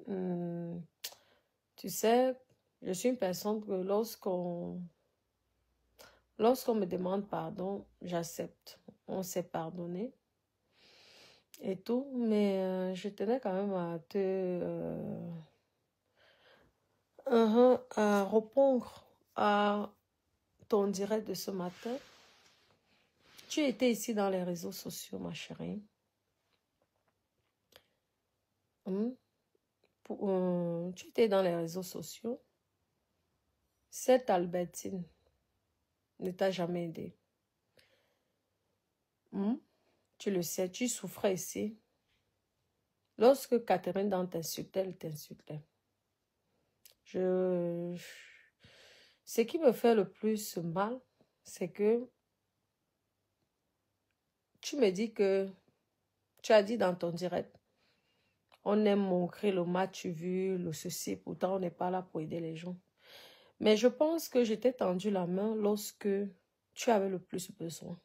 tu sais, je suis une personne que lorsqu'on me demande pardon, j'accepte. On s'est pardonné et tout, mais je tenais quand même à à répondre à ton direct de ce matin. Tu étais ici dans les réseaux sociaux, ma chérie. Tu étais dans les réseaux sociaux. Cette Albertine ne t'a jamais aidé. Tu le sais, tu souffrais ici. Lorsque Catherine dans t'insultait, elle t'insultait. Ce qui me fait le plus mal, c'est que tu me dis que tu as dit dans ton direct, on aime montrer le match vu, le ceci, pourtant on n'est pas là pour aider les gens. Mais je pense que je t'ai tendu la main lorsque tu avais le plus besoin.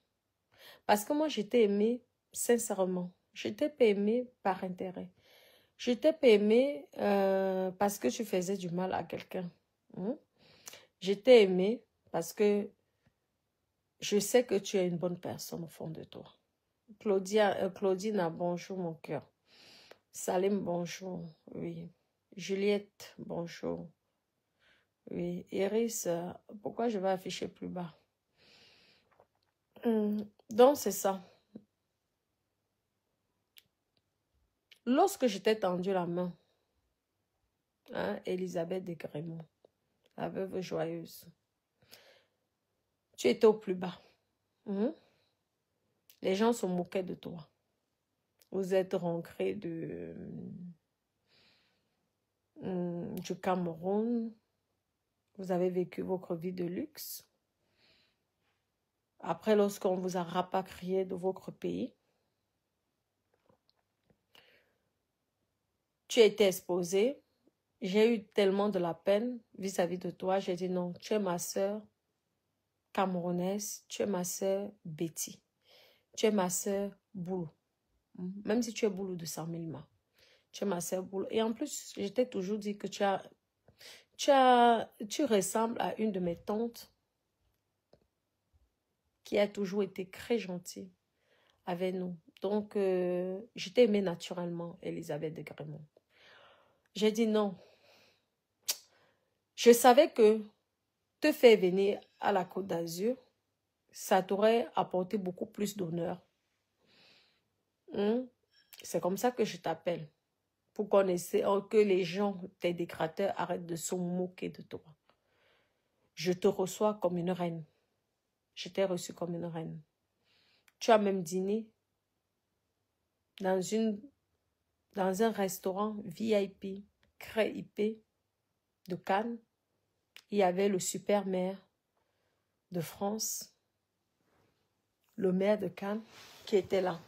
Parce que moi, je t'ai aimé sincèrement. Je t'ai pas aimé par intérêt. Je t'ai pas aimé parce que tu faisais du mal à quelqu'un. Je t'ai aimé parce que je sais que tu es une bonne personne au fond de toi. Claudine, bonjour mon cœur. Salim, bonjour. Oui. Juliette, bonjour. Oui. Iris, pourquoi je vais afficher plus bas? Donc, c'est ça. Lorsque je t'ai tendu la main, Elisabeth de Grémont, la veuve joyeuse, tu étais au plus bas. Les gens se moquaient de toi. Vous êtes rentré du Cameroun. Vous avez vécu votre vie de luxe. Après, lorsqu'on vous a rapatrié de votre pays, tu as été exposé. J'ai eu tellement de la peine vis-à-vis de toi. J'ai dit non, tu es ma soeur camerounaise, tu es ma soeur Betty. Tu es ma soeur Boulou. Même si tu es Boulou de 100 000 mains. Tu es ma soeur Boulou. Et en plus, je t'ai toujours dit que tu ressembles à une de mes tantes qui a toujours été très gentille avec nous. Donc, je t'ai aimée naturellement, Elisabeth de Grémont. J'ai dit non. Je savais que te faire venir à la Côte d'Azur, ça t'aurait apporté beaucoup plus d'honneur. C'est comme ça que je t'appelle. Pour qu'on essaie, que les gens, tes détracteurs, arrêtent de se moquer de toi. Je te reçois comme une reine. Je t'ai reçu comme une reine. Tu as même dîné dans un restaurant VIP, CREIP de Cannes. Il y avait le super maire de France, le maire de Cannes, qui était là.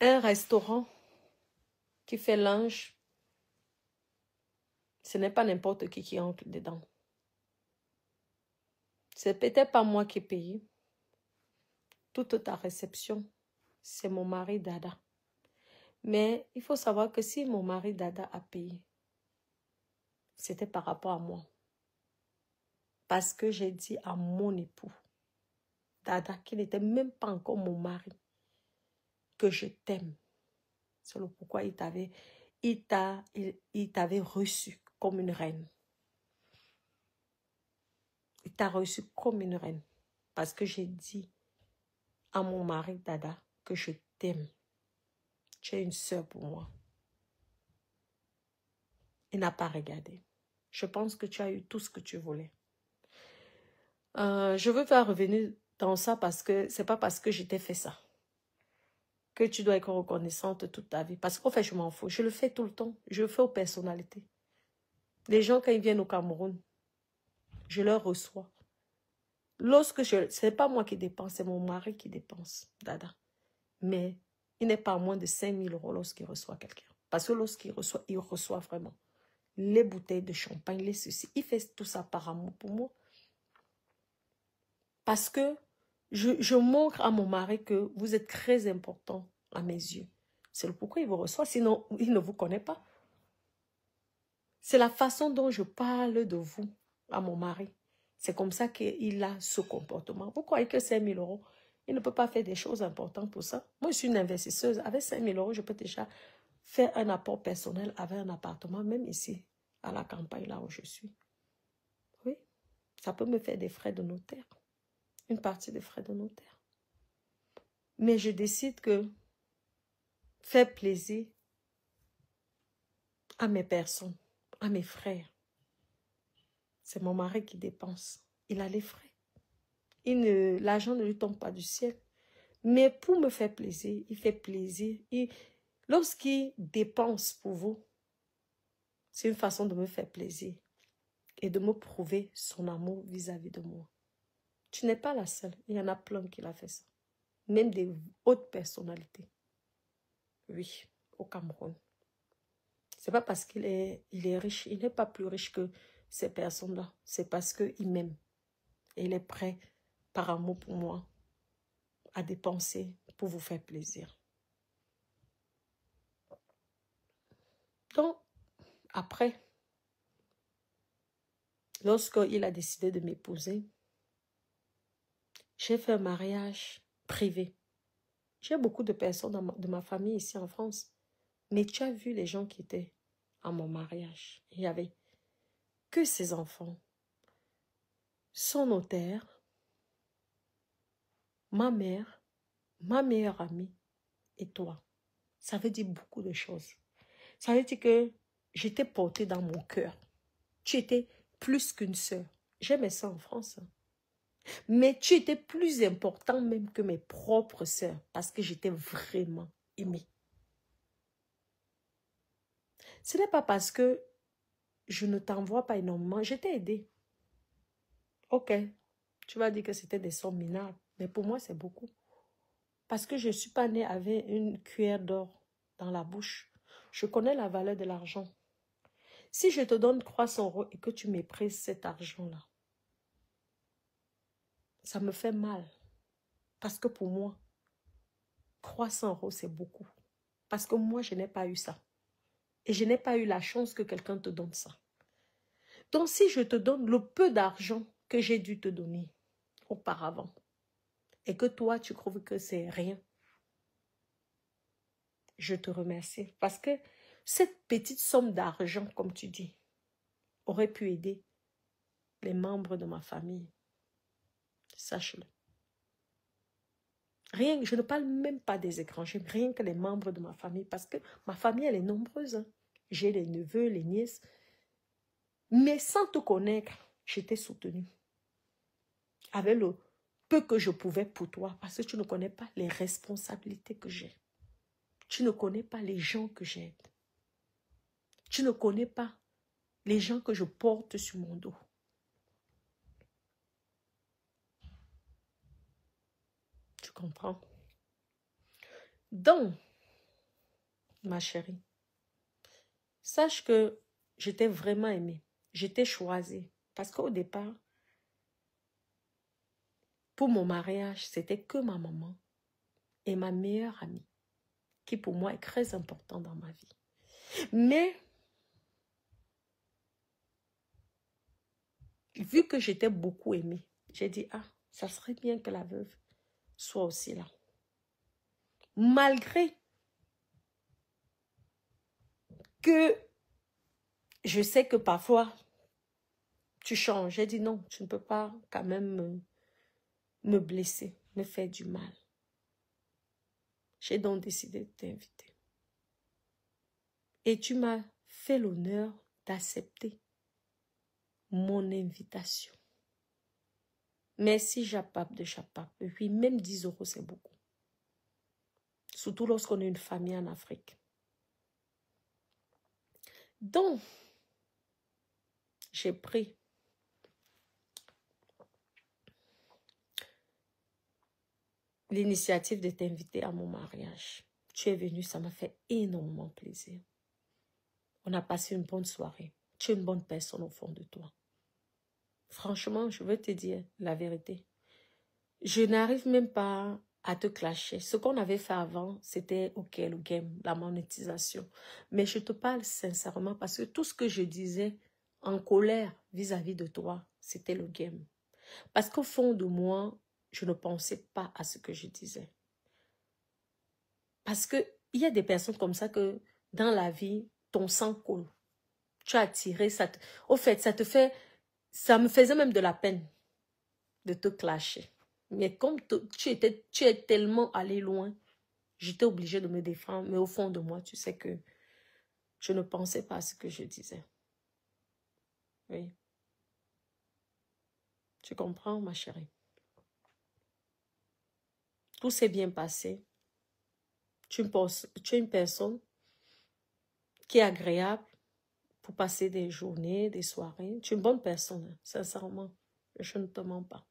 Un restaurant qui fait linge, ce n'est pas n'importe qui entre dedans. C'est peut-être pas moi qui ai payé. Toute ta réception, c'est mon mari Dada. Mais il faut savoir que si mon mari Dada a payé, c'était par rapport à moi. Parce que j'ai dit à mon époux, Dada, qui n'était même pas encore mon mari, que je t'aime. C'est le pourquoi il t'avait reçu comme une reine. Il t'a reçu comme une reine. Parce que j'ai dit à mon mari Dada que je t'aime. Tu es une sœur pour moi. Il n'a pas regardé. Je pense que tu as eu tout ce que tu voulais. Je veux pas revenir dans ça parce que c'est pas parce que je t'ai fait ça que tu dois être reconnaissante toute ta vie. Parce qu'en fait, je m'en fous. Je le fais tout le temps. Je le fais aux personnalités. Les gens, quand ils viennent au Cameroun, je leur reçois. Ce n'est pas moi qui dépense, c'est mon mari qui dépense, Dada. Mais il n'est pas à moins de 5 000 € lorsqu'il reçoit quelqu'un. Parce que lorsqu'il reçoit, il reçoit vraiment. Les bouteilles de champagne, les ceci. Il fait tout ça par amour pour moi. Parce que je montre à mon mari que vous êtes très important à mes yeux. C'est le pourquoi il vous reçoit, sinon il ne vous connaît pas. C'est la façon dont je parle de vous à mon mari. C'est comme ça qu'il a ce comportement. Vous croyez que 5 000 euros, il ne peut pas faire des choses importantes pour ça? Moi, je suis une investisseuse. Avec 5 000 euros, je peux déjà faire un apport personnel avec un appartement, même ici, à la campagne, là où je suis. Oui, ça peut me faire des frais de notaire. Une partie des frais de notaire. Mais je décide que faire plaisir à mes personnes, à mes frères, c'est mon mari qui dépense. Il a les frais. L'argent ne lui tombe pas du ciel. Mais pour me faire plaisir, il fait plaisir. Lorsqu'il dépense pour vous, c'est une façon de me faire plaisir et de me prouver son amour vis-à-vis de moi. Tu n'es pas la seule. Il y en a plein qui l'ont fait ça. Même des hautes personnalités. Oui, au Cameroun. C'est pas parce qu'il est riche. Il n'est pas plus riche que ces personnes-là. C'est parce qu'il m'aime. Et il est prêt, par amour pour moi, à dépenser pour vous faire plaisir. Donc, après, lorsqu'il a décidé de m'épouser, j'ai fait un mariage privé. J'ai beaucoup de personnes de ma famille ici en France. Mais tu as vu les gens qui étaient à mon mariage. Il n'y avait que ses enfants, son notaire, ma mère, ma meilleure amie et toi. Ça veut dire beaucoup de choses. Ça veut dire que j'étais portée dans mon cœur. Tu étais plus qu'une sœur. J'aimais ça en France. Mais tu étais plus important même que mes propres sœurs parce que j'étais vraiment aimée. Ce n'est pas parce que je ne t'envoie pas énormément. Je t'ai aidé. Ok, tu vas dire que c'était des sommes minables. Mais pour moi, c'est beaucoup. Parce que je ne suis pas née avec une cuillère d'or dans la bouche. Je connais la valeur de l'argent. Si je te donne 300 euros et que tu méprises cet argent-là, ça me fait mal. Parce que pour moi, 300 euros, c'est beaucoup. Parce que moi, je n'ai pas eu ça. Et je n'ai pas eu la chance que quelqu'un te donne ça. Donc, si je te donne le peu d'argent que j'ai dû te donner auparavant, et que toi, tu trouves que c'est rien, je te remercie. Parce que cette petite somme d'argent, comme tu dis, aurait pu aider les membres de ma famille. Sache-le. Rien, je ne parle même pas des étrangers, rien que les membres de ma famille, parce que ma famille, elle est nombreuse. Hein. J'ai les neveux, les nièces. Mais sans te connaître, j'étais soutenue. Avec le peu que je pouvais pour toi, parce que tu ne connais pas les responsabilités que j'ai. Tu ne connais pas les gens que j'aide. Tu ne connais pas les gens que je porte sur mon dos. Tu comprends? Donc, ma chérie, sache que j'étais vraiment aimée. J'étais choisie. Parce qu'au départ, pour mon mariage, c'était que ma maman et ma meilleure amie, qui pour moi est très important dans ma vie. Mais, vu que j'étais beaucoup aimée, j'ai dit, ah, ça serait bien que la veuve soit aussi là. Malgré que je sais que parfois, tu changes. J'ai dit non, tu ne peux pas quand même me blesser, me faire du mal. J'ai donc décidé de t'inviter. Et tu m'as fait l'honneur d'accepter mon invitation. Merci, Japap de Japap. Et puis, même 10 euros, c'est beaucoup. Surtout lorsqu'on est une famille en Afrique. Donc, j'ai pris l'initiative de t'inviter à mon mariage. Tu es venu, ça m'a fait énormément plaisir. On a passé une bonne soirée. Tu es une bonne personne au fond de toi. Franchement, je veux te dire la vérité. Je n'arrive même pas à te clasher. Ce qu'on avait fait avant, c'était OK, le game, la monétisation. Mais je te parle sincèrement parce que tout ce que je disais en colère vis-à-vis de toi, c'était le game. Parce qu'au fond de moi, je ne pensais pas à ce que je disais. Parce qu'il y a des personnes comme ça que dans la vie, ton sang coule. Tu as tiré, au fait, ça me faisait même de la peine de te clasher. Mais comme tu es tellement allé loin, j'étais obligée de me défendre. Mais au fond de moi, tu sais que je ne pensais pas à ce que je disais. Oui. Tu comprends, ma chérie? Tout s'est bien passé. Tu es une personne qui est agréable pour passer des journées, des soirées. Tu es une bonne personne, hein, sincèrement. Je ne te mens pas.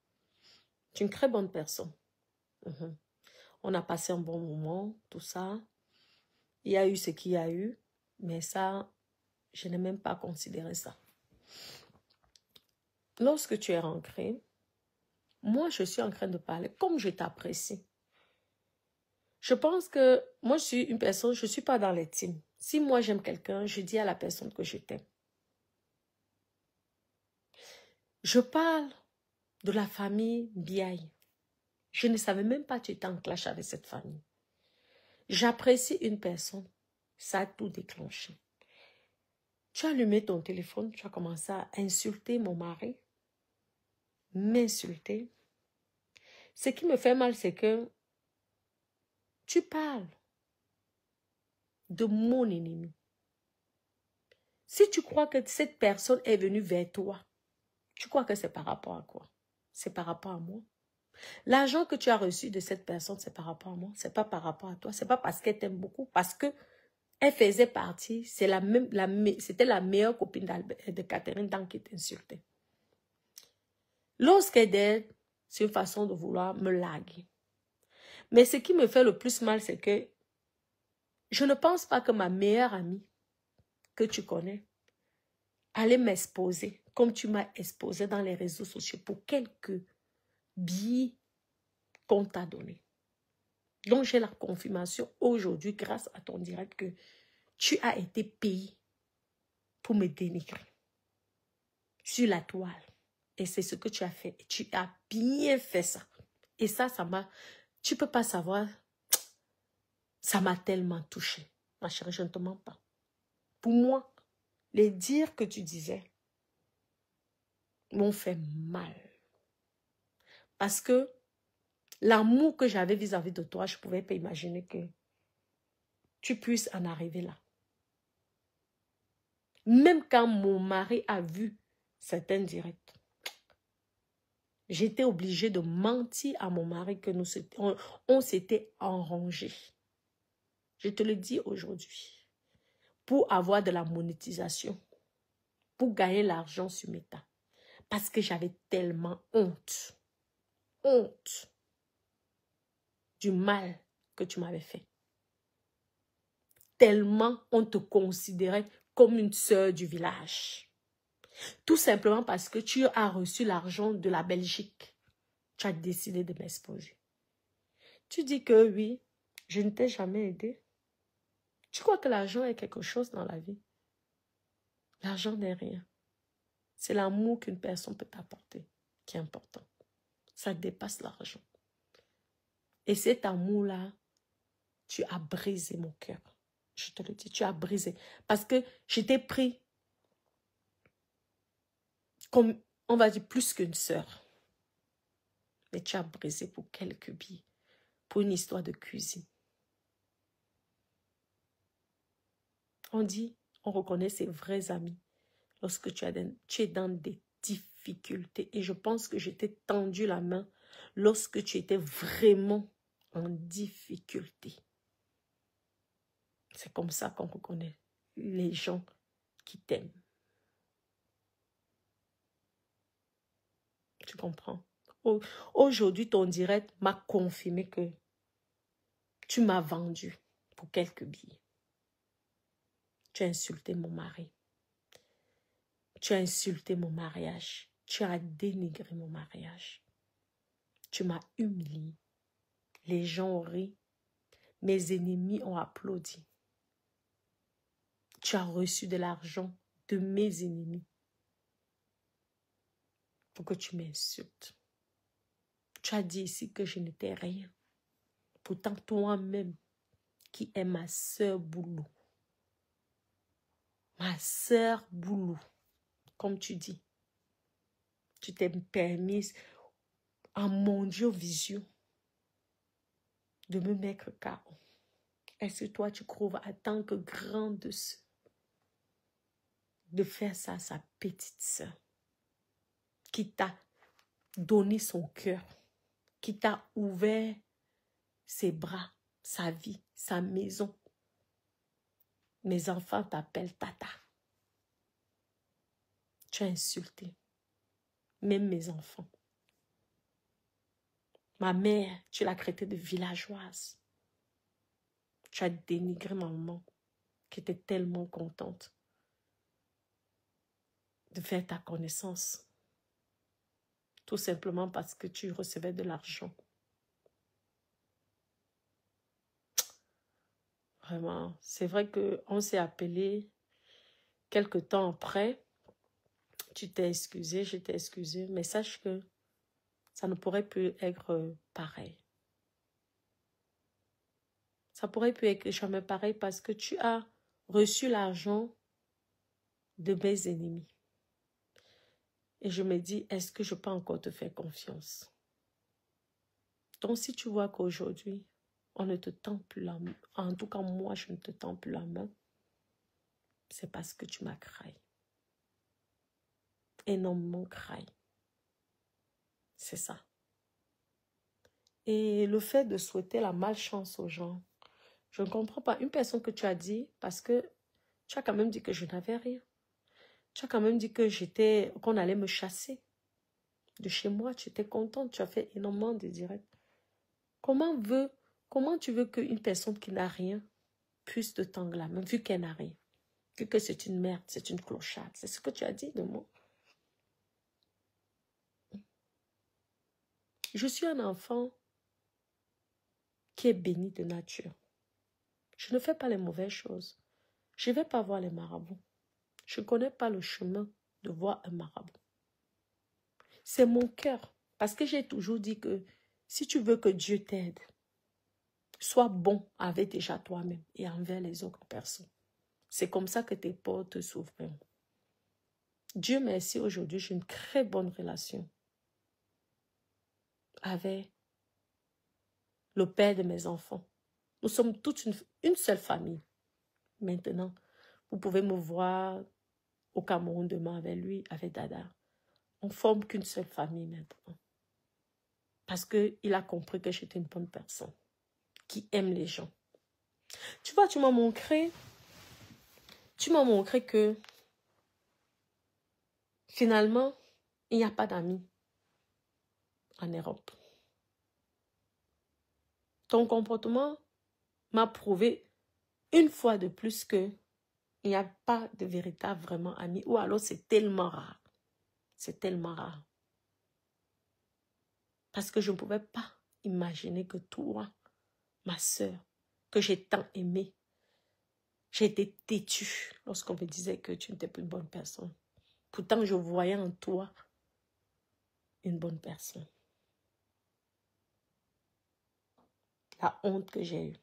Tu es une très bonne personne. On a passé un bon moment, tout ça. Il y a eu ce qu'il y a eu, mais ça, je n'ai même pas considéré ça. Lorsque tu es rentré, moi, je suis en train de parler comme je t'apprécie. Je pense que moi, je suis une personne, je ne suis pas dans les teams. Si moi, j'aime quelqu'un, je dis à la personne que je t'aime. Je parle de la famille Biaye. Je ne savais même pas que tu étais en clash avec cette famille. J'apprécie une personne. Ça a tout déclenché. Tu as allumé ton téléphone, tu as commencé à insulter mon mari. M'insulter. Ce qui me fait mal, c'est que tu parles de mon ennemi. Si tu crois que cette personne est venue vers toi, tu crois que c'est par rapport à quoi? C'est par rapport à moi. L'argent que tu as reçu de cette personne, c'est par rapport à moi. C'est pas par rapport à toi. C'est pas parce qu'elle t'aime beaucoup. Parce que elle faisait partie, c'était la meilleure copine de Catherine dans qui t'insultait. Lorsqu'elle aide, c'est une façon de vouloir me larguer. Mais ce qui me fait le plus mal, c'est que je ne pense pas que ma meilleure amie, que tu connais, allait m'exposer, comme tu m'as exposé dans les réseaux sociaux, pour quelques billets qu'on t'a donnés. Donc, j'ai la confirmation aujourd'hui, grâce à ton direct, que tu as été payé pour me dénigrer sur la toile. Et c'est ce que tu as fait. Et tu as bien fait ça. Et ça m'a... Tu ne peux pas savoir. Ça m'a tellement touchée. Ma chérie, je ne te mens pas. Pour moi, les dires que tu disais m'ont fait mal. Parce que l'amour que j'avais vis-à-vis de toi, je ne pouvais pas imaginer que tu puisses en arriver là. Même quand mon mari a vu certains directs, j'étais obligée de mentir à mon mari que on s'était arrangé. Je te le dis aujourd'hui. Pour avoir de la monétisation. Pour gagner l'argent sur Meta. Parce que j'avais tellement honte. Honte du mal que tu m'avais fait. Tellement on te considérait comme une sœur du village. Tout simplement parce que tu as reçu l'argent de la Belgique. Tu as décidé de m'exposer. Tu dis que oui, je ne t'ai jamais aidé. Tu crois que l'argent est quelque chose dans la vie? L'argent n'est rien. C'est l'amour qu'une personne peut t'apporter qui est important. Ça dépasse l'argent. Et cet amour-là, tu as brisé mon cœur. Je te le dis, tu as brisé. Parce que j'étais pris comme, on va dire, plus qu'une sœur. Mais tu as brisé pour quelques billets. Pour une histoire de cuisine. On dit, on reconnaît ses vrais amis lorsque tu es dans des difficultés. Et je pense que je t'ai tendu la main lorsque tu étais vraiment en difficulté. C'est comme ça qu'on reconnaît les gens qui t'aiment. Tu comprends? Aujourd'hui, ton direct m'a confirmé que tu m'as vendu pour quelques billets. Tu as insulté mon mari. Tu as insulté mon mariage. Tu as dénigré mon mariage. Tu m'as humilié. Les gens ont ri. Mes ennemis ont applaudi. Tu as reçu de l'argent de mes ennemis pour que tu m'insultes. Tu as dit ici que je n'étais rien. Pourtant, toi-même, qui est ma sœur Boulou, ma sœur Boulou, comme tu dis, tu t'es permise en mondiovision de me mettre KO. Est-ce que toi, tu trouves en tant que grande sœur de faire ça à sa petite sœur qui t'a donné son cœur, qui t'a ouvert ses bras, sa vie, sa maison. Mes enfants t'appellent Tata. Tu as insulté même mes enfants. Ma mère, tu l'as traitée de villageoise. Tu as dénigré ma maman qui était tellement contente de faire ta connaissance. Tout simplement parce que tu recevais de l'argent. Vraiment, c'est vrai qu'on s'est appelé quelque temps après. Tu t'es excusé, je t'ai excusé, mais sache que ça ne pourrait plus être pareil. Ça pourrait plus être jamais pareil parce que tu as reçu l'argent de mes ennemis. Et je me dis, est-ce que je peux encore te faire confiance? Donc, si tu vois qu'aujourd'hui, on ne te tend plus la main, en tout cas, moi, je ne te tends plus la main, c'est parce que tu m'as craint. Énormément craint. C'est ça. Et le fait de souhaiter la malchance aux gens, je ne comprends pas. Une personne que tu as dit, parce que tu as quand même dit que je n'avais rien. Tu as quand même dit que qu'on allait me chasser de chez moi. Tu étais contente. Tu as fait énormément de directs. Comment tu veux qu'une personne qui n'a rien puisse te tendre la main, vu qu'elle n'a rien? Vu que c'est une merde, c'est une clochade. C'est ce que tu as dit de moi. Je suis un enfant qui est béni de nature. Je ne fais pas les mauvaises choses. Je ne vais pas voir les marabouts. Je ne connais pas le chemin de voir un marabout. C'est mon cœur. Parce que j'ai toujours dit que si tu veux que Dieu t'aide, sois bon avec déjà toi-même et envers les autres personnes. C'est comme ça que tes portes s'ouvrent. Dieu merci, aujourd'hui, j'ai une très bonne relation avec le père de mes enfants. Nous sommes toute une seule famille. Maintenant, vous pouvez me voir au Cameroun demain avec lui, avec Dada. On ne forme qu'une seule famille maintenant. Parce qu'il a compris que j'étais une bonne personne, qui aime les gens. Tu vois, tu m'as montré que finalement, il n'y a pas d'amis en Europe. Ton comportement m'a prouvé une fois de plus que il n'y a pas de véritable vraiment ami. Ou alors c'est tellement rare. C'est tellement rare. Parce que je ne pouvais pas imaginer que toi, ma soeur, que j'ai tant aimée, j'ai été têtue lorsqu'on me disait que tu n'étais pas une bonne personne. Pourtant, je voyais en toi une bonne personne. La honte que j'ai eue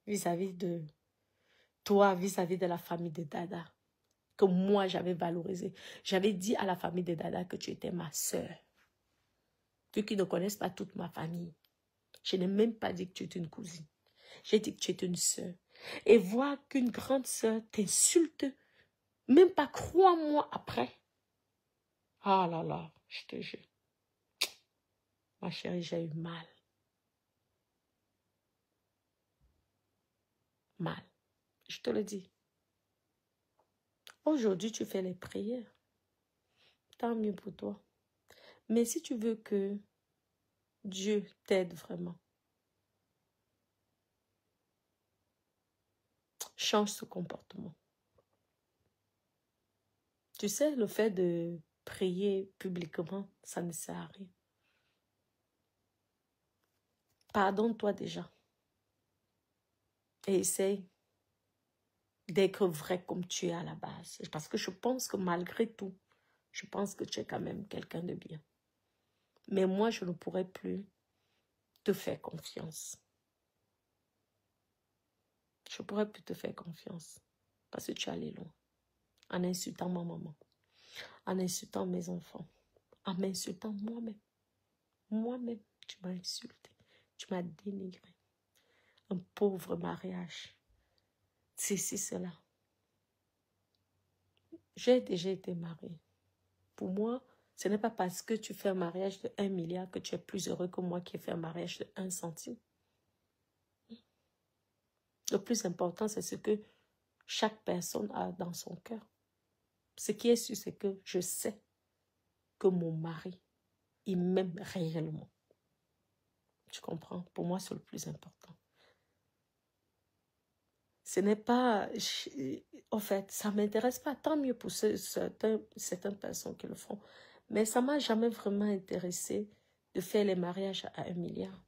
vis-à-vis de toi, vis-à-vis de la famille de Dada, que moi j'avais valorisé. J'avais dit à la famille de Dada que tu étais ma soeur. Ceux qui ne connaissent pas toute ma famille. Je n'ai même pas dit que tu étais une cousine. J'ai dit que tu étais une soeur. Et voir qu'une grande soeur t'insulte, même pas 3 mois après. Ah là là, je te jure. Ma chérie, j'ai eu mal. Mal. Je te le dis. Aujourd'hui, tu fais les prières. Tant mieux pour toi. Mais si tu veux que Dieu t'aide vraiment, change ce comportement. Tu sais, le fait de prier publiquement, ça ne sert à rien. Pardonne-toi déjà. Et essaye d'être vrai comme tu es à la base. Parce que je pense que malgré tout, je pense que tu es quand même quelqu'un de bien. Mais moi, je ne pourrais plus te faire confiance. Je ne pourrais plus te faire confiance. Parce que tu es allé loin. En insultant ma maman. En insultant mes enfants. En m'insultant moi-même. Moi-même, tu m'as insulté. Tu m'as dénigré. Un pauvre mariage. Ceci, cela. J'ai déjà été mariée. Pour moi, ce n'est pas parce que tu fais un mariage de 1 milliard que tu es plus heureux que moi qui ai fait un mariage de 1 centime. Le plus important, c'est ce que chaque personne a dans son cœur. Ce qui est sûr, c'est que je sais que mon mari, il m'aime réellement. Tu comprends? Pour moi, c'est le plus important. Ce n'est pas... En fait, ça ne m'intéresse pas. Tant mieux pour certaines personnes qui le font. Mais ça ne m'a jamais vraiment intéressé de faire les mariages à 1 milliard.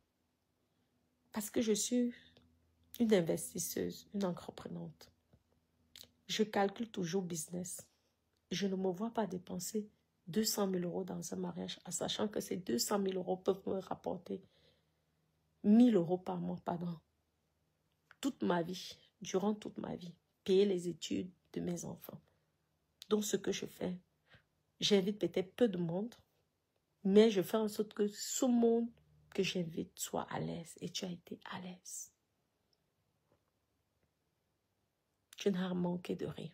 Parce que je suis une investisseuse, une entreprenante. Je calcule toujours business. Je ne me vois pas dépenser 200 000 € dans un mariage, en sachant que ces 200 000 € peuvent me rapporter 1 000 € par mois, pardon. Toute ma vie, durant toute ma vie, payer les études de mes enfants. Donc, ce que je fais, j'invite peut-être peu de monde, mais je fais en sorte que ce monde que j'invite soit à l'aise. Et tu as été à l'aise. Tu n'as manqué de rien.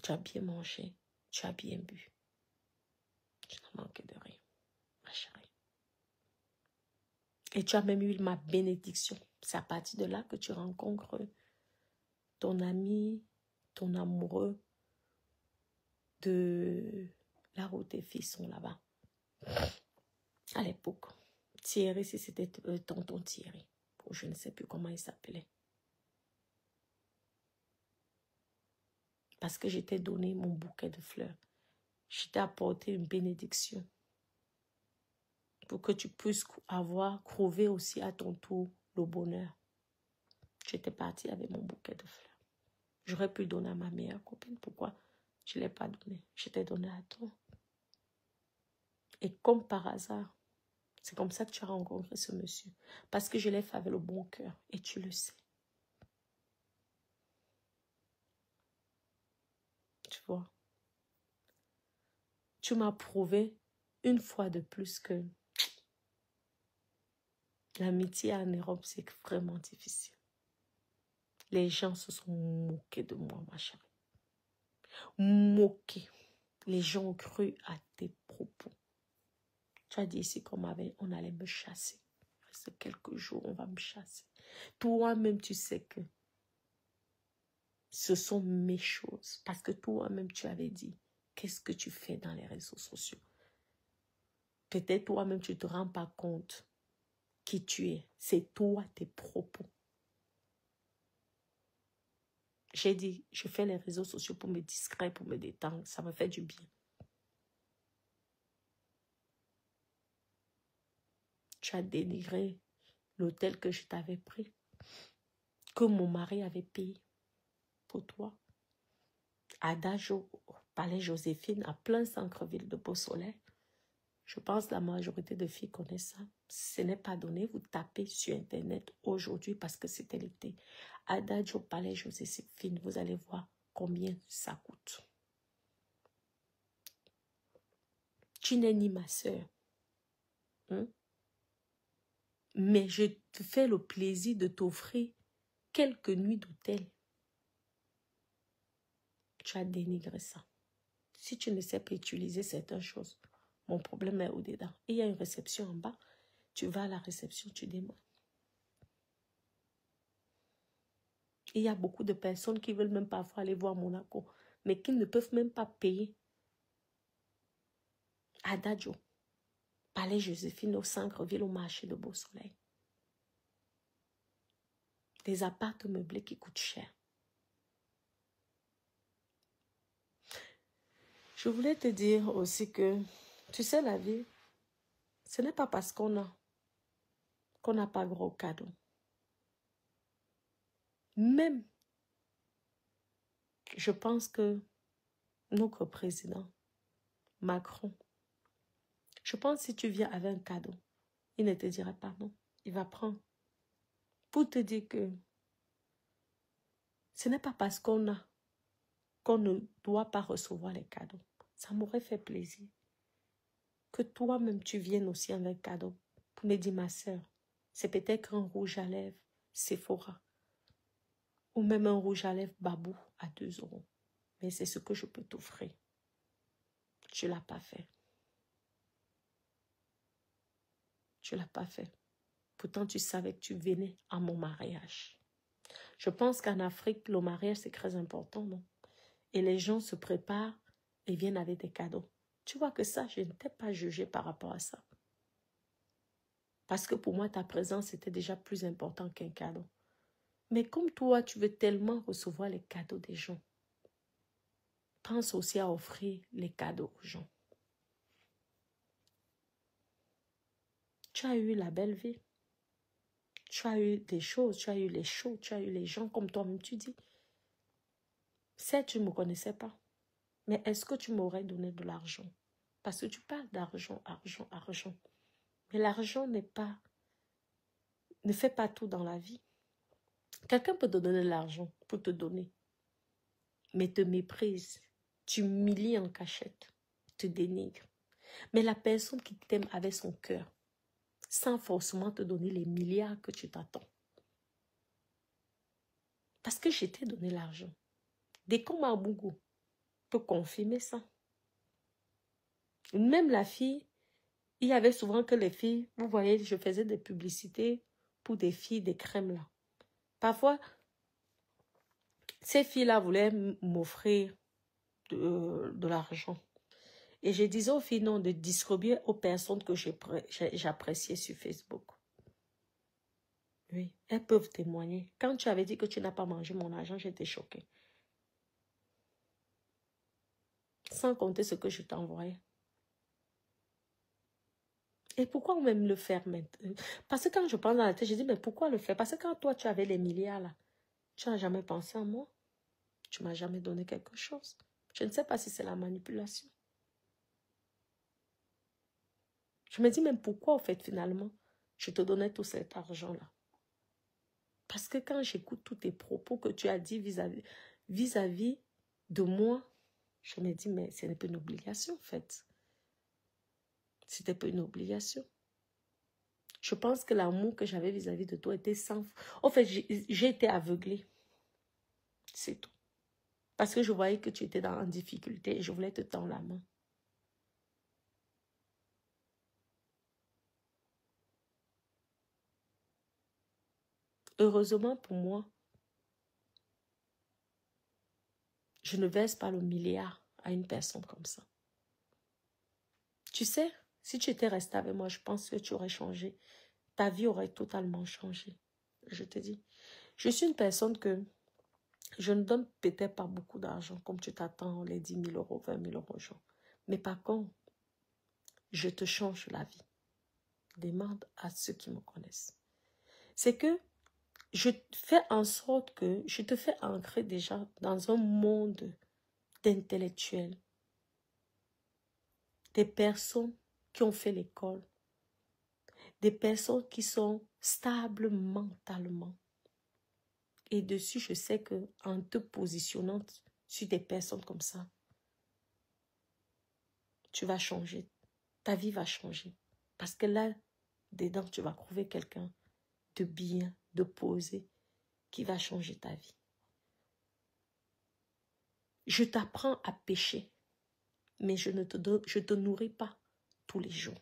Tu as bien mangé, tu as bien bu. Tu n'as manqué de rien, ma chérie. Et tu as même eu ma bénédiction. C'est à partir de là que tu rencontres ton ami, ton amoureux de là où tes filles sont là-bas. À l'époque, Thierry, si c'était tonton Thierry. Je ne sais plus comment il s'appelait. Parce que je t'ai donné mon bouquet de fleurs. Je t'ai apporté une bénédiction. Pour que tu puisses trouver aussi à ton tour le bonheur. J'étais partie avec mon bouquet de fleurs. J'aurais pu donner à ma meilleure copine. Pourquoi je ne l'ai pas donné? Je t'ai donné à toi. Et comme par hasard, c'est comme ça que tu as rencontré ce monsieur. Parce que je l'ai fait avec le bon cœur. Et tu le sais. Tu vois. Tu m'as prouvé une fois de plus que l'amitié en Europe, c'est vraiment difficile. Les gens se sont moqués de moi, ma chérie. Moqués. Les gens ont cru à tes propos. Tu as dit ici qu'on on allait me chasser. Il reste quelques jours, on va me chasser. Toi-même, tu sais que ce sont mes choses. Parce que toi-même, tu avais dit, qu'est-ce que tu fais dans les réseaux sociaux? Peut-être toi-même, tu ne te rends pas compte qui tu es. C'est toi, tes propos. J'ai dit, je fais les réseaux sociaux pour me distraire, pour me détendre. Ça me fait du bien. Tu as dénigré l'hôtel que je t'avais pris, que mon mari avait payé pour toi. Adagio, Palais Joséphine, à plein centre-ville de Beau-Soleil. Je pense que la majorité de filles connaissent ça. Ce n'est pas donné, vous tapez sur Internet aujourd'hui parce que c'était l'été. Adagio, Palais Joséphine, vous allez voir combien ça coûte. Tu n'es ni ma soeur. Hein? Mais je te fais le plaisir de t'offrir quelques nuits d'hôtel. Tu as dénigré ça. Si tu ne sais pas utiliser certaines choses, mon problème est au-dedans. Il y a une réception en bas. Tu vas à la réception, tu demandes. Il y a beaucoup de personnes qui veulent même parfois aller voir Monaco, mais qui ne peuvent même pas payer. Adagio, Palais Joséphine, au centre-ville, au marché de Beau-Soleil. Des appartements meublés qui coûtent cher. Je voulais te dire aussi que, tu sais, la vie, ce n'est pas parce qu'on a qu'on n'a pas gros cadeau. Même, je pense que notre président, Macron, je pense que si tu viens avec un cadeau, il ne te dira pas non. Il va prendre pour te dire que ce n'est pas parce qu'on a qu'on ne doit pas recevoir les cadeaux. Ça m'aurait fait plaisir que toi-même tu viennes aussi avec un cadeau pour me dire, ma soeur, c'est peut-être un rouge à lèvres Sephora ou même un rouge à lèvres Babou à 2 €. Mais c'est ce que je peux t'offrir. Tu ne l'as pas fait. Tu ne l'as pas fait. Pourtant, tu savais que tu venais à mon mariage. Je pense qu'en Afrique, le mariage, c'est très important, non? Et les gens se préparent et viennent avec des cadeaux. Tu vois que ça, je ne t'ai pas jugé par rapport à ça. Parce que pour moi, ta présence était déjà plus importante qu'un cadeau. Mais comme toi, tu veux tellement recevoir les cadeaux des gens, pense aussi à offrir les cadeaux aux gens. Tu as eu la belle vie. Tu as eu des choses, tu as eu les choses, tu as eu les gens comme toi-même tu dis. Certes, tu ne me connaissais pas. Mais est-ce que tu m'aurais donné de l'argent? Parce que tu parles d'argent, argent, argent. Mais l'argent ne fait pas tout dans la vie. Quelqu'un peut te donner de l'argent pour te donner, mais te méprise, t'humilie en cachette, te dénigre. Mais la personne qui t'aime avec son cœur, sans forcément te donner les milliards que tu t'attends. Parce que je t'ai donné l'argent. Deko Mabougou peut confirmer ça. Même la fille, il y avait souvent que les filles, vous voyez, je faisais des publicités pour des filles, des crèmes là. Parfois, ces filles-là voulaient m'offrir de l'argent. Et je disais aux filles non de distribuer aux personnes que j'appréciais sur Facebook. Oui, elles peuvent témoigner. Quand tu avais dit que tu n'as pas mangé mon argent, j'étais choquée. Sans compter ce que je t'envoyais. Et pourquoi même le faire maintenant? Parce que quand je pense dans la tête, je dis, mais pourquoi le faire? Parce que quand toi, tu avais les milliards là, tu n'as jamais pensé à moi. Tu ne m'as jamais donné quelque chose. Je ne sais pas si c'est la manipulation. Je me dis même pourquoi, en fait, finalement, je te donnais tout cet argent-là. Parce que quand j'écoute tous tes propos que tu as dit vis-à-vis de moi, je me dis, mais ce n'est pas une obligation, en fait. C'était pas une obligation. Je pense que l'amour que j'avais vis-à-vis de toi était sans... En fait, j'ai été aveuglée. C'est tout. Parce que je voyais que tu étais en difficulté et je voulais te tendre la main. Heureusement pour moi, je ne verse pas le milliard à une personne comme ça. Tu sais, si tu étais resté avec moi, je pense que tu aurais changé. Ta vie aurait totalement changé. Je te dis. Je suis une personne que je ne donne peut-être pas beaucoup d'argent, comme tu t'attends, les 10 000 €, 20 000 € aux gens. Mais par contre, je te change la vie. Demande à ceux qui me connaissent. C'est que je fais en sorte que je te fais ancrer déjà dans un monde d'intellectuels, des personnes qui ont fait l'école, des personnes qui sont stables mentalement. Et dessus, je sais que en te positionnant sur des personnes comme ça, tu vas changer. Ta vie va changer. Parce que là, dedans, tu vas trouver quelqu'un de bien, de posé, qui va changer ta vie. Je t'apprends à pécher, mais je te nourris pas tous les jours.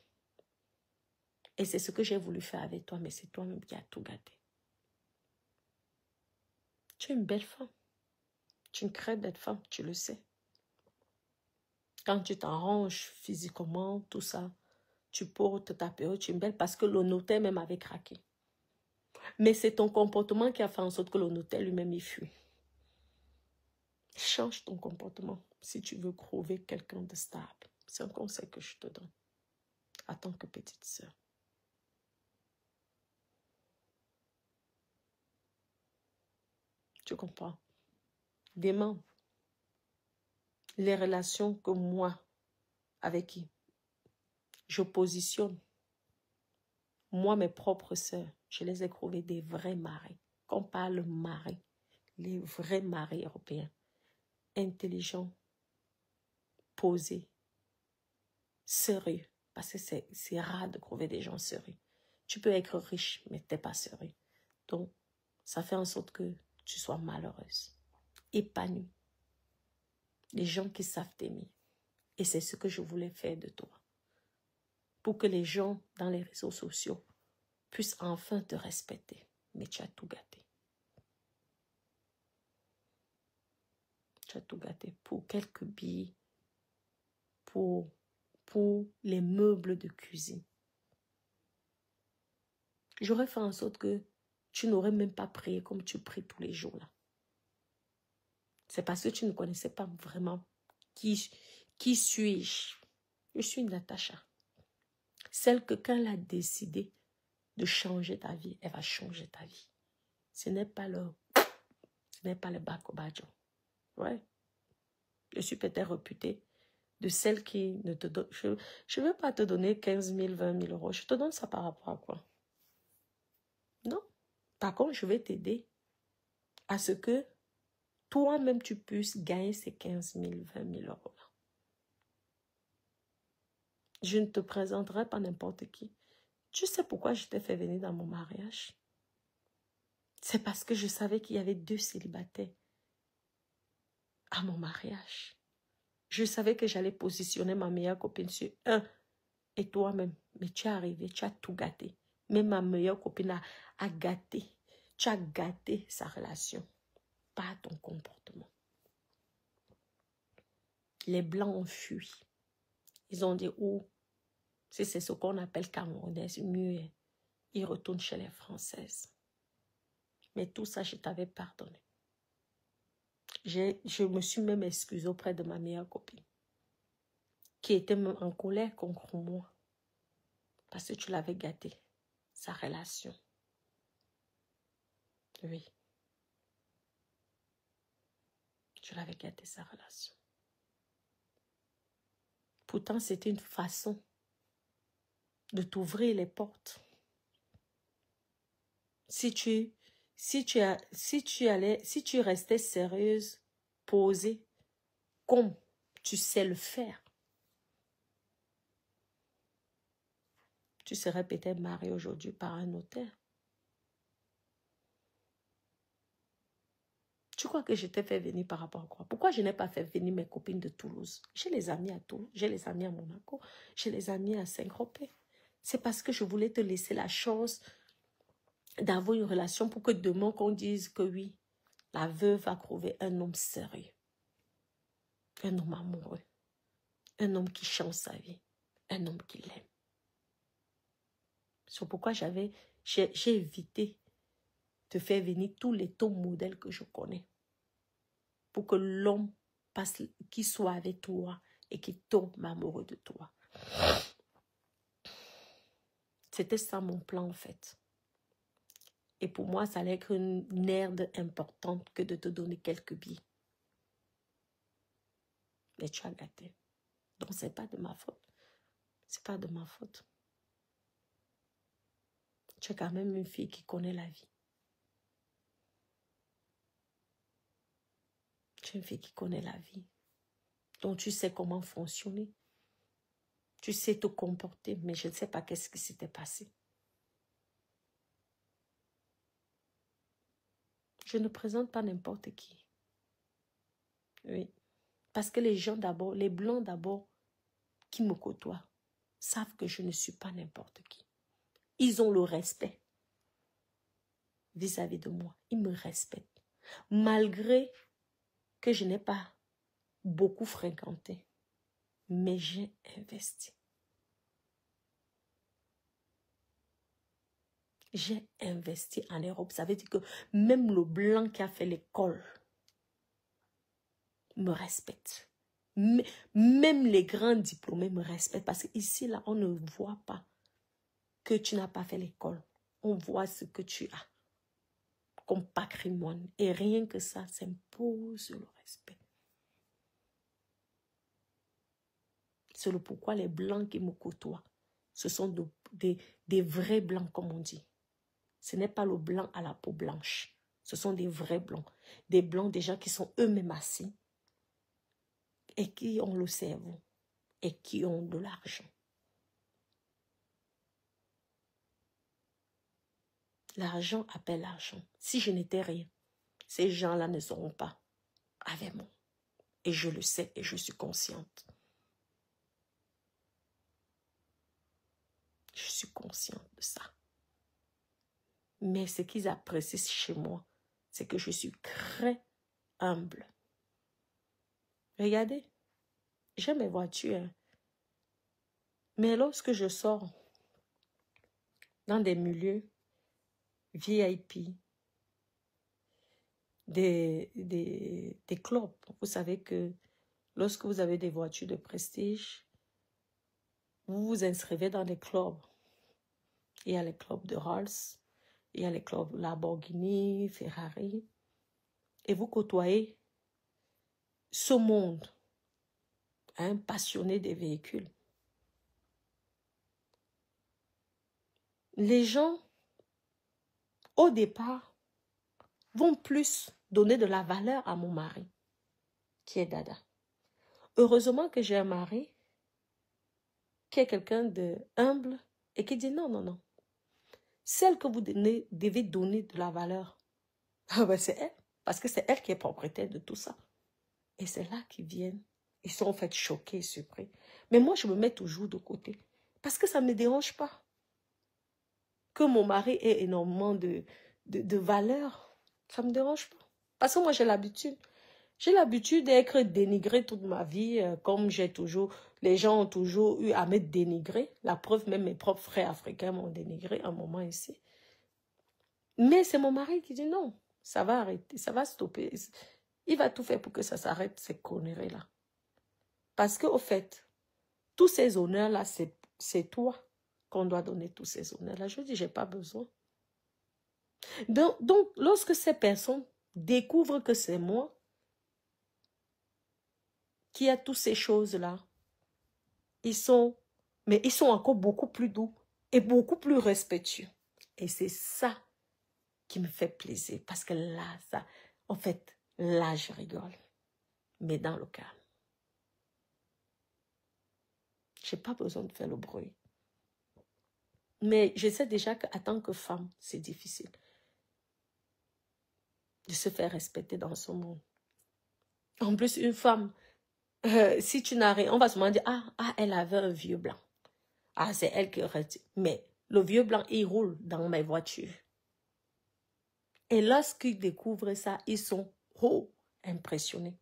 Et c'est ce que j'ai voulu faire avec toi, mais c'est toi-même qui as tout gâté. Tu es une belle femme. Tu es une très belle femme, tu le sais. Quand tu t'arranges physiquement, tout ça, tu portes ta période, tu es belle parce que le notaire même avait craqué. Mais c'est ton comportement qui a fait en sorte que le notaire lui-même y fuit. Change ton comportement si tu veux trouver quelqu'un de stable. C'est un conseil que je te donne en tant que petite sœur. Tu comprends? Demain, les relations que moi, avec qui je positionne, moi, mes propres sœurs, je les ai trouvées des vrais maris. Quand on parle mari, les vrais maris européens, intelligents, posés, sérieux. Parce que c'est rare de trouver des gens sérieux. Tu peux être riche, mais tu n'es pas sérieux. Donc, ça fait en sorte que tu sois malheureuse, épanouie. Les gens qui savent t'aimer. Et c'est ce que je voulais faire de toi. Pour que les gens dans les réseaux sociaux puissent enfin te respecter. Mais tu as tout gâté. Tu as tout gâté pour quelques billets, pour les meubles de cuisine. J'aurais fait en sorte que tu n'aurais même pas prié comme tu pries tous les jours là. C'est parce que tu ne connaissais pas vraiment qui suis-je. Je suis Natacha. Celle que quand elle a décidé de changer ta vie, elle va changer ta vie. Ce n'est pas le Bakobadjo. Ouais. Je suis peut-être réputée de celle qui ne te donne... Je ne veux pas te donner 15 000, 20 000 euros. Je te donne ça par rapport à quoi? Non. Par contre, je vais t'aider à ce que toi-même, tu puisses gagner ces 15 000, 20 000 euros. Je ne te présenterai pas n'importe qui. Tu sais pourquoi je t'ai fait venir dans mon mariage? C'est parce que je savais qu'il y avait 2 célibataires à mon mariage. Je savais que j'allais positionner ma meilleure copine sur un et toi-même. Mais tu es arrivé, tu as tout gâté. Même ma meilleure copine a gâté. Tu as gâté sa relation. Pas ton comportement. Les Blancs ont fui. Ils ont dit, oh, si c'est ce qu'on appelle Camerounaise, muet, ils retournent chez les Françaises. Mais tout ça, je t'avais pardonné. Je me suis même excusée auprès de ma meilleure copine, qui était même en colère contre moi, parce que tu l'avais gâté, sa relation. Oui. Tu l'avais gâté, sa relation. Pourtant, c'était une façon de t'ouvrir les portes. Si tu restais sérieuse, posée, comme tu sais le faire, tu serais peut-être mariée aujourd'hui par un notaire. Tu crois que je t'ai fait venir par rapport à quoi? Pourquoi je n'ai pas fait venir mes copines de Toulouse? J'ai les amis à Toulouse, j'ai les amis à Monaco, j'ai les amis à Saint-Tropez. C'est parce que je voulais te laisser la chance d'avoir une relation pour que demain qu'on dise que oui, la veuve a trouvé un homme sérieux, un homme amoureux, un homme qui change sa vie, un homme qui l'aime. C'est pourquoi j'ai évité de faire venir tous les top modèles que je connais. Pour que l'homme qui soit avec toi et qui tombe amoureux de toi. C'était ça mon plan en fait. Et pour moi, ça allait être une aide importante que de te donner quelques billets. Mais tu as gâté. Donc c'est pas de ma faute. C'est pas de ma faute. Tu es quand même une fille qui connaît la vie. Tu es une fille qui connaît la vie. Donc tu sais comment fonctionner. Tu sais te comporter, mais je ne sais pas qu'est-ce qui s'était passé. Je ne présente pas n'importe qui. Oui. Parce que les gens d'abord, les Blancs d'abord, qui me côtoient, savent que je ne suis pas n'importe qui. Ils ont le respect vis-à-vis de moi. Ils me respectent. Malgré que je n'ai pas beaucoup fréquenté. Mais j'ai investi. J'ai investi en Europe. Ça veut dire que même le Blanc qui a fait l'école me respecte. Même les grands diplômés me respectent. Parce qu'ici, là, on ne voit pas que tu n'as pas fait l'école. On voit ce que tu as. comme patrimoine. Et rien que ça s'impose le respect. C'est le pourquoi les blancs qui me côtoient, ce sont des vrais blancs, comme on dit. Ce n'est pas le blanc à la peau blanche. Ce sont des vrais blancs. Des blancs déjà qui sont eux-mêmes assis et qui ont le cerveau et qui ont de l'argent. L'argent appelle l'argent. Si je n'étais rien, ces gens-là ne seront pas avec moi. Et je le sais et je suis consciente. Je suis consciente de ça. Mais ce qu'ils apprécient chez moi, c'est que je suis très humble. Regardez, j'aime mes voitures. Hein. Mais lorsque je sors dans des milieux VIP, des clubs, vous savez que lorsque vous avez des voitures de prestige, vous vous inscrivez dans des clubs. Il y a les clubs de Rolls, il y a les clubs Lamborghini, Ferrari. Et vous côtoyez ce monde, hein, passionné des véhicules. Les gens, au départ, vont plus donner de la valeur à mon mari, qui est Dada. Heureusement que j'ai un mari qui est quelqu'un de humble et qui dit non, non, non. Celle que vous devez donner de la valeur, c'est elle. Parce que c'est elle qui est propriétaire de tout ça. Et c'est là qu'ils viennent. Ils sont en fait choqués, surpris. Mais moi, je me mets toujours de côté. Parce que ça ne me dérange pas. Que mon mari ait énormément de valeur, ça ne me dérange pas. Parce que moi, j'ai l'habitude. J'ai l'habitude d'être dénigrée toute ma vie, comme j'ai toujours... Les gens ont toujours eu à me dénigrer. La preuve, même mes propres frères africains m'ont dénigré un moment ici. Mais c'est mon mari qui dit non, ça va arrêter, ça va stopper. Il va tout faire pour que ça s'arrête, ces conneries-là. Parce qu'au fait, tous ces honneurs-là, c'est toi qu'on doit donner tous ces honneurs-là. Je dis, j'ai pas besoin. Donc, lorsque ces personnes découvrent que c'est moi qui a toutes ces choses-là, ils sont encore beaucoup plus doux et beaucoup plus respectueux. Et c'est ça qui me fait plaisir. Parce que là, en fait, là, je rigole. Mais dans le calme. Je n'ai pas besoin de faire le bruit. Mais je sais déjà qu'en tant que femme, c'est difficile de se faire respecter dans ce monde. En plus, une femme, si tu n'as rien, on va se demander, elle avait un vieux blanc. Ah, c'est elle qui aurait dit. Mais le vieux blanc, il roule dans mes voitures. Et lorsqu'ils découvrent ça, ils sont impressionnés.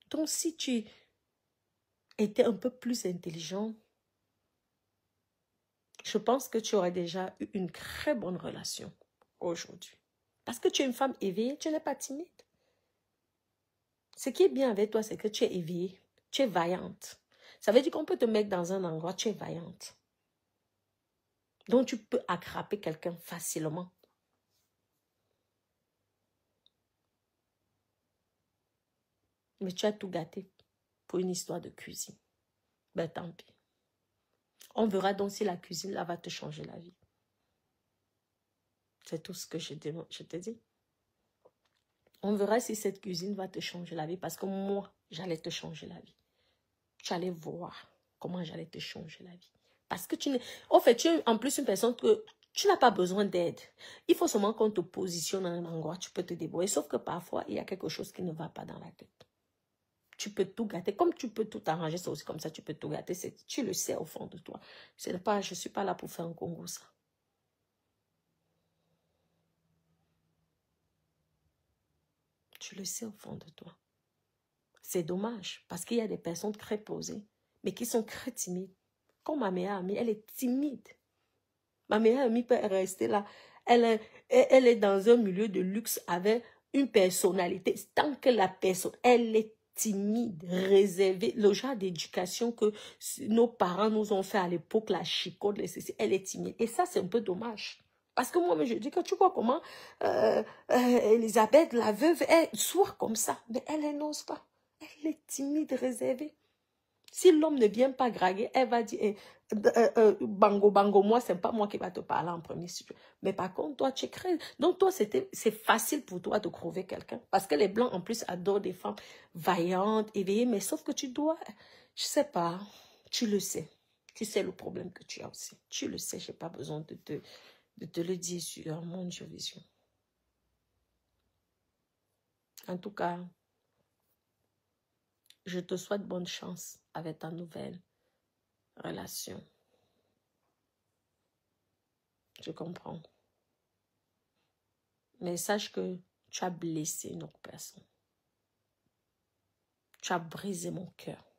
Donc, si tu étais un peu plus intelligent, je pense que tu aurais déjà eu une très bonne relation aujourd'hui. Parce que tu es une femme éveillée, tu n'es pas timide. Ce qui est bien avec toi, c'est que tu es éveillée, tu es vaillante. Ça veut dire qu'on peut te mettre dans un endroit, tu es vaillante. Donc, tu peux attraper quelqu'un facilement. Mais tu as tout gâté pour une histoire de cuisine. Ben, tant pis. On verra donc si la cuisine, là, va te changer la vie. C'est tout ce que je te dis. On verra si cette cuisine va te changer la vie. Parce que moi, j'allais te changer la vie. Tu allais voir comment j'allais te changer la vie. Parce que tu es en plus une personne que tu n'as pas besoin d'aide. Il faut seulement qu'on te positionne dans un endroit, tu peux te débrouiller. Sauf que parfois, il y a quelque chose qui ne va pas dans la tête. Tu peux tout gâter. Comme tu peux tout arranger, c'est aussi comme ça, tu peux tout gâter. Tu le sais au fond de toi. Je ne suis pas là pour faire un Congo, ça. Tu le sais au fond de toi. C'est dommage, parce qu'il y a des personnes très posées, mais qui sont très timides. Comme ma meilleure amie, elle est timide. Ma meilleure amie peut rester là. Elle est dans un milieu de luxe avec une personnalité. Tant que la personne, elle est timide, réservée. Le genre d'éducation que nos parents nous ont fait à l'époque, la chicote, elle est timide. Et ça, c'est un peu dommage. Parce que moi, je dis que tu vois comment Elisabeth, la veuve, elle soit comme ça. Mais elle n'ose pas. Elle est timide, réservée. Si l'homme ne vient pas draguer, elle va dire, bango, bango, moi, c'est pas moi qui va te parler en premier. Mais par contre, toi, tu crées. Donc, toi, c'est facile pour toi de crever quelqu'un. Parce que les Blancs, en plus, adorent des femmes vaillantes, éveillées. Mais sauf que tu dois, je sais pas, tu le sais. Tu sais le problème que tu as aussi. Tu le sais, j'ai pas besoin de te le dire sur mon vision. En tout cas, je te souhaite bonne chance avec ta nouvelle relation. Je comprends. Mais sache que tu as blessé une autre personne. Tu as brisé mon cœur.